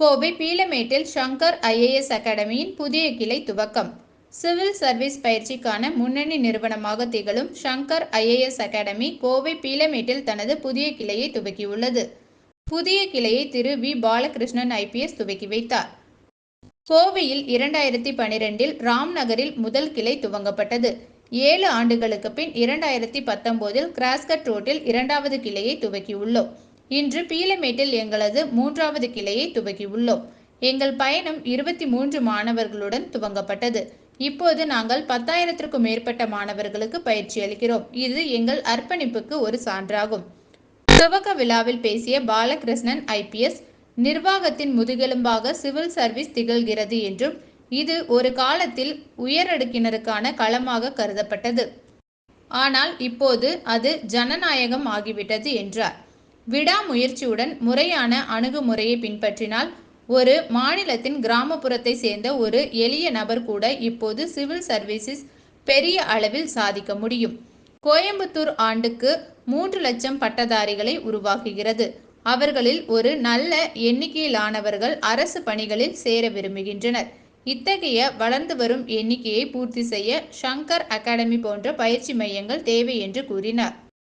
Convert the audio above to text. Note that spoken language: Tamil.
கோவை பீளமேட்டில் சங்கர் ஐஏஎஸ் அகாடமியின் புதிய கிளை துவக்கம். சிவில் சர்வீஸ் பயிற்சிக்கான முன்னணி நிறுவனமாக திகழும் சங்கர் ஐஏஎஸ் அகாடமி கோவை பீளமேட்டில் தனது புதிய கிளையை துவக்கியுள்ளது. புதிய கிளையை திரு வி. பாலகிருஷ்ணன் ஐபிஎஸ் துவக்கி வைத்தார். கோவையில் 2012இல் ராம் நகரில் முதல் கிளை துவங்கப்பட்டது. 7 ஆண்டுகளுக்கு பின் 2019இல் கிராஸ்கட் ரோட்டில் 2வது கிளையை துவக்கியுள்ளோம். இன்று பீளமேட்டில் எங்களது 3வது கிளையை துவக்கியுள்ளோம். எங்கள் பயணம் 23 மாணவர்களுடன் துவங்கப்பட்டது. இப்போது நாங்கள் 10,000க்கும் மேற்பட்ட மாணவர்களுக்கு பயிற்சி அளிக்கிறோம். இது எங்கள் அர்ப்பணிப்புக்கு ஒரு சான்றாகும். துவக்க விழாவில் பேசிய பாலகிருஷ்ணன் ஐபிஎஸ், நிர்வாகத்தின் முதுகெலும்பாக சிவில் சர்வீஸ் திகழ்கிறது என்றும், இது ஒரு காலத்தில் உயரடுக்கினருக்கான களமாக கருதப்பட்டது. ஆனால் இப்போது அது ஜனநாயகம் ஆகிவிட்டது என்றார். விடாமுயற்சியுடன் முறையான அணுகுமுறையை பின்பற்றினால் ஒரு மாநிலத்தின் கிராமப்புறத்தை சேர்ந்த ஒரு எளிய நபர் கூட இப்போது சிவில் சர்வீஸில் பெரிய அளவில் சாதிக்க முடியும். கோயம்புத்தூர் ஆண்டுக்கு 3 லட்சம் பட்டதாரிகளை உருவாக்குகிறது. அவர்களில் ஒரு நல்ல எண்ணிக்கையிலானவர்கள் அரசு பணிகளில் சேர விரும்புகின்றனர். இத்தகைய வளர்ந்து வரும் எண்ணிக்கையை பூர்த்தி செய்ய சங்கர் அகாடமி போன்ற பயிற்சி மையங்கள் தேவை என்று கூறினார்.